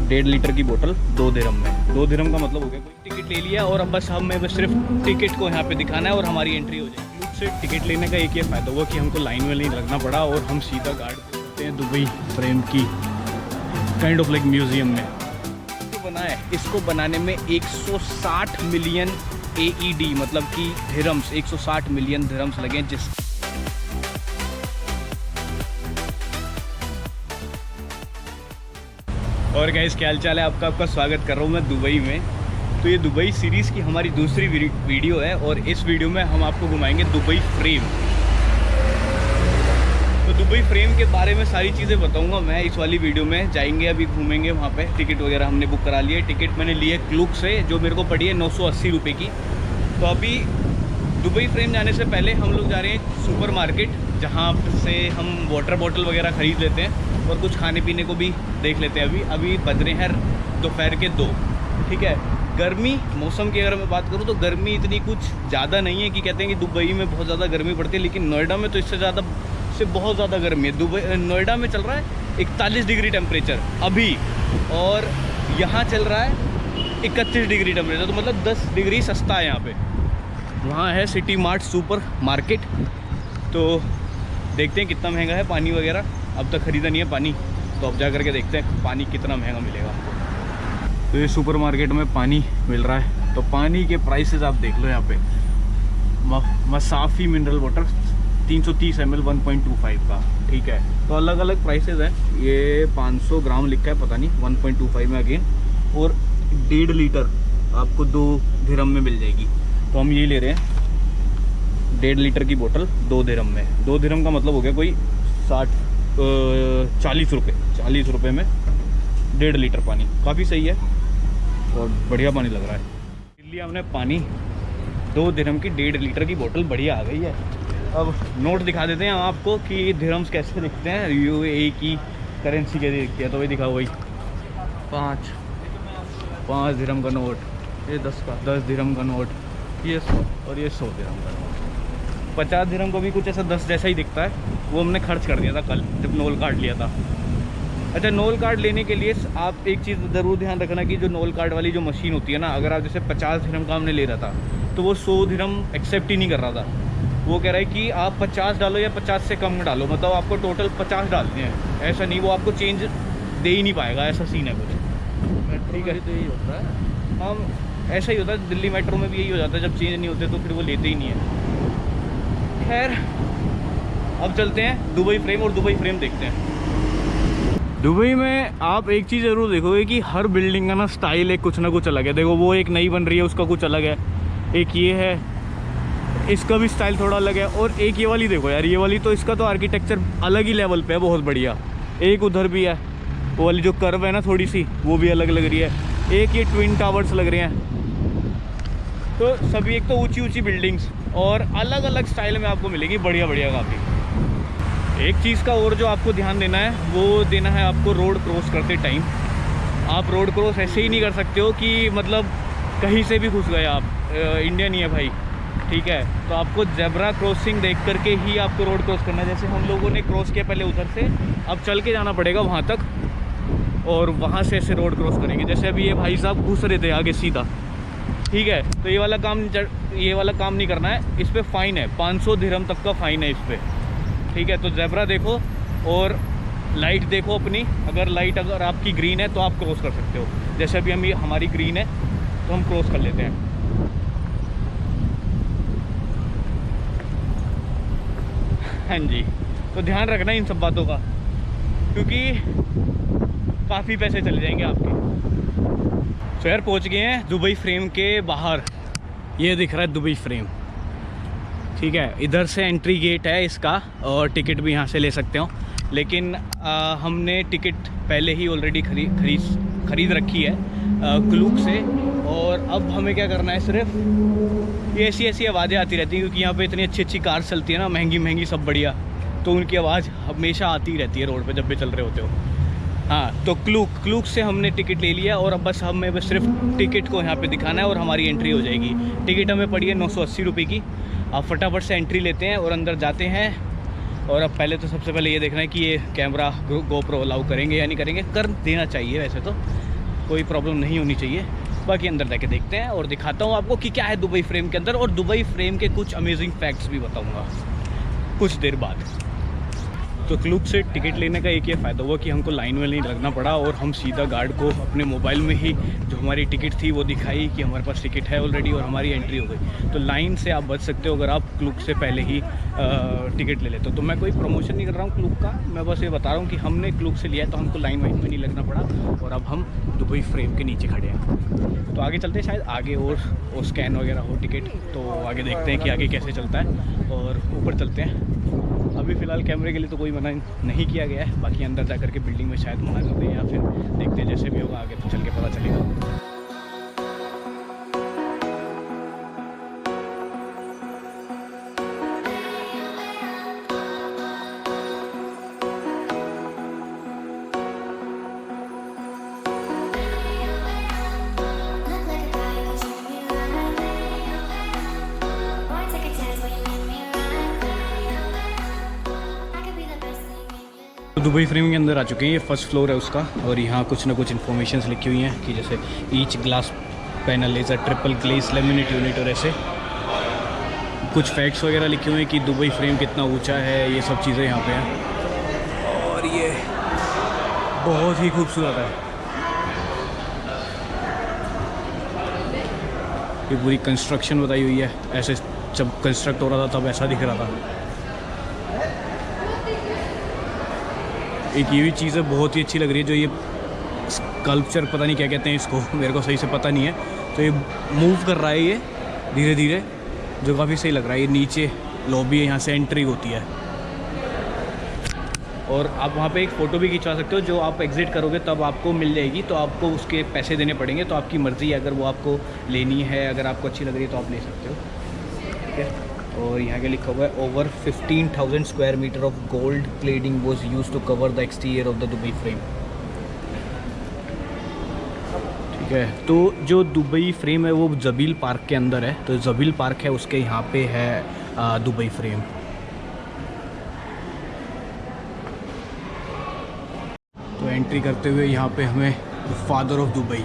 1.5 litre की बोतल 2 दिरहम में। 2 दिरहम का मतलब हो गया कोई टिकट ले लिया और अब बस हमें बस सिर्फ टिकट को यहाँ पे दिखाना है और हमारी एंट्री हो जाएगी। क्लूक से टिकट लेने का एक ये फ़ायदा हुआ कि हमको लाइन में नहीं लगना पड़ा और हम सीधा गार्ड करते हैं दुबई फ्रेम की काइंड ऑफ लाइक म्यूज़ियम में बना है। इसको बनाने में 160 मिलियन AED मतलब कि दिरहम्स, 160 मिलियन दिरहम्स लगे जिस और गाइस क्या हाल चाल है आपका स्वागत कर रहा हूँ मैं दुबई में। तो ये दुबई सीरीज़ की हमारी दूसरी वीडियो है और इस वीडियो में हम आपको घुमाएंगे दुबई फ्रेम। तो दुबई फ्रेम के बारे में सारी चीज़ें बताऊंगा मैं इस वाली वीडियो में। जाएंगे अभी घूमेंगे वहाँ पे। टिकट वगैरह हमने बुक करा लिया है। टिकट मैंने ली है क्लूक से जो मेरे को पड़ी है 980 रुपये की। तो अभी दुबई फ्रेम जाने से पहले हम लोग जा रहे हैं सुपर मार्केट जहाँ से हम वाटर बॉटल वगैरह ख़रीद लेते हैं और कुछ खाने पीने को भी देख लेते हैं। अभी बज रहे हैं दोपहर के 2। ठीक है। गर्मी मौसम की अगर मैं बात करूँ तो गर्मी इतनी कुछ ज़्यादा नहीं है कि कहते हैं कि दुबई में बहुत ज़्यादा गर्मी पड़ती है, लेकिन नोएडा में तो इससे बहुत ज़्यादा गर्मी है। नोएडा में चल रहा है 41 डिग्री टेम्परेचर अभी और यहाँ चल रहा है 31 डिग्री टेम्परेचर। तो मतलब 10 डिग्री सस्ता है यहाँ पे। वहाँ है सिटी मार्ट सुपर मार्केट। तो देखते हैं कितना महंगा है पानी वगैरह। अब तक ख़रीदा नहीं है पानी, तो अब जा करके देखते हैं पानी कितना महंगा मिलेगा हमको। तो ये सुपर मार्केट में पानी मिल रहा है। तो पानी के प्राइसेस आप देख लो यहाँ पे। मसाफ़ी मिनरल वाटर 330 ml 1.25 का। ठीक है। तो अलग अलग प्राइसेस हैं। ये 500 ग्राम लिखा है, पता नहीं 1.25 में अगेन। और 1.5 लीटर आपको 2 दिरहम में मिल जाएगी। तो हम ये ले रहे हैं 1.5 लीटर की बोतल 2 दिरहम में। 2 दिरहम का मतलब हो गया कोई 40 रुपये में 1.5 लीटर पानी। काफ़ी सही है और बढ़िया पानी लग रहा है। दिल्ली हमने पानी 2 दिरहम की 1.5 लीटर की बोतल बढ़िया आ गई है। अब नोट दिखा देते हैं आपको कि दिरहम्स कैसे दिखते हैं। UAE की करेंसी कैसे दिखती है। तो वही दिखाओ, वही 5 दिरहम का नोट, ये 10 दिरहम का नोट, ये 100 और ये 100 दिरहम का नोट। 50 दिरहम को भी कुछ ऐसा 10 जैसा ही दिखता है। वो हमने खर्च कर दिया था कल जब नोल कार्ड लिया था। अच्छा, नोल कार्ड लेने के लिए आप एक चीज़ ज़रूर ध्यान रखना कि जो नोल कार्ड वाली जो मशीन होती है ना, अगर आप जैसे 50 दिरहम का हमने ले रहा था तो वो 100 दिरहम एक्सेप्ट ही नहीं कर रहा था। वो कह रहा है कि आप 50 डालो या 50 से कम डालो, मतलब आपको टोटल 50 डालते हैं। ऐसा नहीं, वो आपको चेंज दे ही नहीं पाएगा, ऐसा सीन है कुछ। ठीक है। तो यही होता है। हम ऐसा ही होता है, दिल्ली मेट्रो में भी यही हो जाता है। जब चेंज नहीं होते तो फिर वो लेते ही नहीं है। खैर, अब चलते हैं दुबई फ्रेम और दुबई फ्रेम देखते हैं। दुबई में आप एक चीज़ ज़रूर देखोगे कि हर बिल्डिंग का ना स्टाइल एक कुछ ना कुछ अलग है। देखो वो एक नई बन रही है, उसका कुछ अलग है। एक ये है, इसका भी स्टाइल थोड़ा अलग है। और एक ये वाली देखो यार, ये वाली तो इसका तो आर्किटेक्चर अलग ही लेवल पे है, बहुत बढ़िया। एक उधर भी है, वो वाली जो कर्व है ना थोड़ी सी, वो भी अलग लग रही है। एक ये ट्विन टावर्स लग रहे हैं। तो सभी एक तो ऊंची बिल्डिंग्स और अलग अलग स्टाइल में आपको मिलेगी, बढ़िया काफ़ी। एक चीज़ का और जो आपको ध्यान देना है वो देना है आपको रोड क्रॉस करते टाइम। आप रोड क्रॉस ऐसे ही नहीं कर सकते हो कि मतलब कहीं से भी घुस गए आप। इंडिया नहीं है भाई। ठीक है। तो आपको जेब्रा क्रॉसिंग देख करके ही आपको रोड क्रॉस करना है। जैसे हम लोगों ने क्रॉस किया पहले उधर से, अब चल के जाना पड़ेगा वहाँ तक और वहाँ से ऐसे रोड क्रॉस करेंगे। जैसे अभी ये भाई साहब घुस रहे थे आगे सीधा। ठीक है। तो ये वाला काम नहीं करना है। इस पर फ़ाइन है, 500 दिरहम तक का फ़ाइन है इस पर। ठीक है। तो जेब्रा देखो और लाइट देखो अपनी। अगर आपकी ग्रीन है तो आप क्रॉस कर सकते हो। जैसे अभी हमारी ग्रीन है तो हम क्रॉस कर लेते हैं। हाँ जी। तो ध्यान रखना इन सब बातों का, क्योंकि काफ़ी पैसे चले जाएंगे आपके। तो यार पहुँच गए हैं दुबई फ्रेम के बाहर। ये दिख रहा है दुबई फ्रेम। ठीक है। इधर से एंट्री गेट है इसका और टिकट भी यहाँ से ले सकते हो। लेकिन हमने टिकट पहले ही ऑलरेडी खरीद रखी है क्लूक से। और अब हमें क्या करना है, सिर्फ ये ऐसी आवाज़ें आती रहती हैं क्योंकि यहाँ पे इतनी अच्छी कार चलती है ना, महंगी सब बढ़िया। तो उनकी आवाज़ हमेशा आती रहती है रोड पे जब भी चल रहे होते हो। हाँ, तो क्लूक से हमने टिकट ले लिया और अब बस हमें बस सिर्फ टिकट को यहाँ पे दिखाना है और हमारी एंट्री हो जाएगी। टिकट हमें पड़ी है 980 रुपये की। आप फटाफट से एंट्री लेते हैं और अंदर जाते हैं। और अब पहले तो सबसे पहले ये देखना है कि ये कैमरा GoPro अलाउ करेंगे या नहीं करेंगे। कर देना चाहिए वैसे तो, कोई प्रॉब्लम नहीं होनी चाहिए। बाकी अंदर जाके देखते हैं और दिखाता हूँ आपको कि क्या है दुबई फ्रेम के अंदर, और दुबई फ्रेम के कुछ अमेजिंग फैक्ट्स भी बताऊँगा कुछ देर बाद। तो क्लूब से टिकट लेने का एक ये फ़ायदा हुआ कि हमको लाइन में नहीं लगना पड़ा, और हम सीधा गार्ड को अपने मोबाइल में ही जो हमारी टिकट थी वो दिखाई कि हमारे पास टिकट है ऑलरेडी, और हमारी एंट्री हो गई। तो लाइन से आप बच सकते हो अगर आप क्लूब से पहले ही टिकट ले लेते हो। तो मैं कोई प्रमोशन नहीं कर रहा हूँ क्लूब का, मैं बस ये बता रहा हूँ कि हमने क्लूब से लिया है तो हमको लाइन वाइन में नहीं लगना पड़ा, और अब हम दुबई फ्रेम के नीचे खड़े हैं। तो आगे चलते हैं, शायद आगे और स्कैन वगैरह हो टिकट, तो आगे देखते हैं कि आगे कैसे चलता है, और ऊपर चलते हैं। अभी फ़िलहाल कैमरे के लिए तो कोई मना नहीं किया गया है, बाकी अंदर जा कर के बिल्डिंग में शायद मना कर दें, या फिर देखते हैं जैसे भी होगा आगे तो चल के पता चलेगा। तो दुबई फ्रेम के अंदर आ चुके हैं, ये फर्स्ट फ्लोर है उसका, और यहाँ कुछ ना कुछ इन्फॉर्मेशंस लिखी हुई हैं कि जैसे each glass panel is a triple glace laminate unit, और ऐसे कुछ फैक्ट्स वगैरह लिखे हुए हैं कि दुबई फ्रेम कितना ऊंचा है, ये सब चीज़ें यहाँ पे हैं। और ये बहुत ही खूबसूरत है, ये पूरी कंस्ट्रक्शन बताई हुई है, ऐसे जब कंस्ट्रक्ट हो रहा था तब ऐसा दिख रहा था। एक ये भी चीज़ है बहुत ही अच्छी लग रही है, जो ये स्कल्पचर पता नहीं क्या कहते हैं इसको, मेरे को सही से पता नहीं है। तो ये मूव कर रहा है ये धीरे धीरे, जो काफ़ी सही लग रहा है। ये नीचे लॉबी है, यहाँ से एंट्री होती है, और आप वहाँ पे एक फ़ोटो भी खिंचवा सकते हो, जो आप एग्ज़िट करोगे तब आपको मिल जाएगी, तो आपको उसके पैसे देने पड़ेंगे। तो आपकी मर्ज़ी है, अगर वो आपको लेनी है, अगर आपको अच्छी लग रही है तो आप ले सकते हो, ठीक है। और यहाँ के लिखा हुआ है over 15,000 square metre of gold cladding was use to cover the exterior of the Dubai frame, ठीक है। तो जो दुबई फ्रेम है वो जबील पार्क के अंदर है, तो जबील पार्क है उसके यहाँ पे है दुबई फ्रेम। तो एंट्री करते हुए यहाँ पे हमें father of Dubai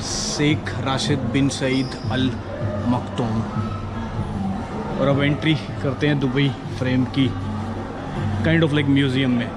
Sheikh Rashid bin Saeed Al Maktoum, और अब एंट्री करते हैं दुबई फ्रेम की काइंड ऑफ लाइक म्यूज़ियम में।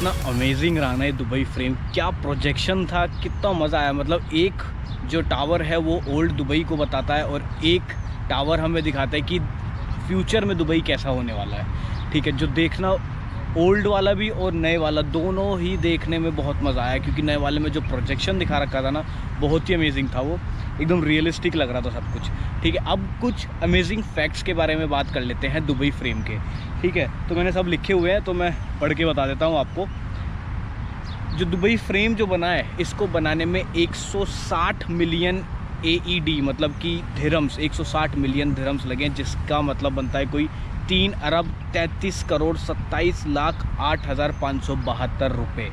कितना अमेजिंग रहा ना ये दुबई फ्रेम, क्या प्रोजेक्शन था, कितना मज़ा आया। मतलब एक जो टावर है वो ओल्ड दुबई को बताता है और एक टावर हमें दिखाता है कि फ्यूचर में दुबई कैसा होने वाला है। ठीक है, जो देखना ओल्ड वाला भी और नए वाला दोनों ही देखने में बहुत मज़ा आया, क्योंकि नए वाले में जो प्रोजेक्शन दिखा रखा था ना बहुत ही अमेजिंग था, वो एकदम रियलिस्टिक लग रहा था सब कुछ। ठीक है, अब कुछ अमेजिंग फैक्ट्स के बारे में बात कर लेते हैं दुबई फ्रेम के। ठीक है, तो मैंने सब लिखे हुए हैं तो मैं पढ़ के बता देता हूँ आपको। जो दुबई फ्रेम जो बना है, इसको बनाने में 160 मिलियन AED मतलब कि दिरहम्स, 160 मिलियन दिरहम्स लगे, जिसका मतलब बनता है कोई 3 अरब 33 करोड़ 27 लाख 8,572 रुपये।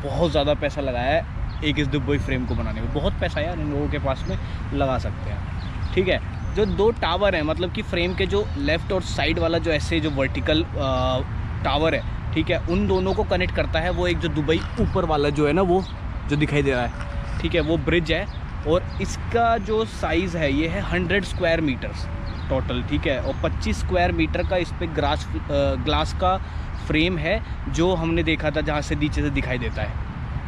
बहुत ज़्यादा पैसा लगाया है एक इस दुबई फ्रेम को बनाने में। बहुत पैसा यार इन लोगों के पास में लगा सकते हैं। ठीक है, जो दो टावर हैं, मतलब कि फ्रेम के जो लेफ़्ट और साइड वाला जो ऐसे जो वर्टिकल टावर है, ठीक है, उन दोनों को कनेक्ट करता है वो एक जो दुबई ऊपर वाला जो है ना, वो जो दिखाई दे रहा है, ठीक है, वो ब्रिज है। और इसका जो साइज़ है ये है 100 स्क्वायर मीटर्स टोटल। ठीक है, और 25 स्क्वायर मीटर का इस पर ग्लास का फ्रेम है, जो हमने देखा था जहाँ से नीचे से दिखाई देता है,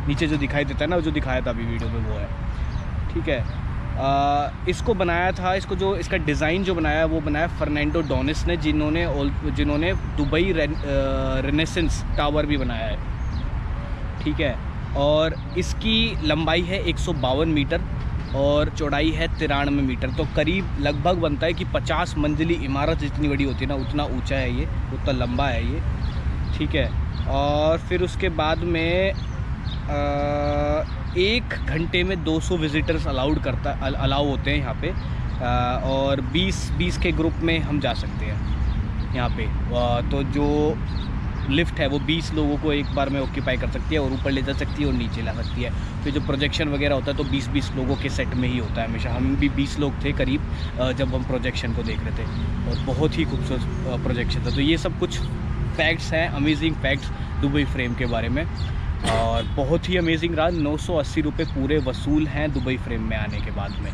नीचे जो दिखाई देता है ना, जो दिखाया था अभी वीडियो में, वो है। ठीक है, इसको बनाया था, इसको जो इसका डिज़ाइन जो बनाया वो बनाया फर्नांडो डोनिस ने, जिन्होंने दुबई रेनेसेंस टावर भी बनाया है। ठीक है, और इसकी लंबाई है 152 मीटर और चौड़ाई है 93 मीटर। तो करीब लगभग बनता है कि 50 मंजिली इमारत जितनी बड़ी होती है ना, उतना ऊंचा है ये, उतना लंबा है ये। ठीक है, और फिर उसके बाद में 1 घंटे में 200 विज़िटर्स अलाउ होते हैं यहाँ पे, और 20 के ग्रुप में हम जा सकते हैं यहाँ पे। तो जो लिफ्ट है वो 20 लोगों को एक बार में ऑक्यूपाई कर सकती है और ऊपर ले जा सकती है और नीचे ला सकती है। फिर जो प्रोजेक्शन वगैरह होता है तो 20 लोगों के सेट में ही होता है हमेशा। हम भी 20 लोग थे करीब जब हम प्रोजेक्शन को देख रहे थे, और बहुत ही खूबसूरत प्रोजेक्शन था। तो ये सब कुछ फैक्ट्स हैं, अमेजिंग फैक्ट्स दुबई फ्रेम के बारे में, और बहुत ही अमेजिंग रहा। 980 रुपये पूरे वसूल हैं दुबई फ्रेम में आने के बाद में।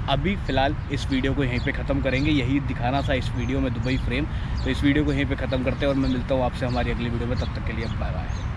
अभी फ़िलहाल इस वीडियो को यहीं पे ख़त्म करेंगे, यही दिखाना था इस वीडियो में दुबई फ्रेम। तो इस वीडियो को यहीं पे ख़त्म करते हैं और मैं मिलता हूँ आपसे हमारी अगली वीडियो में। तब तक के लिए बाय बाय।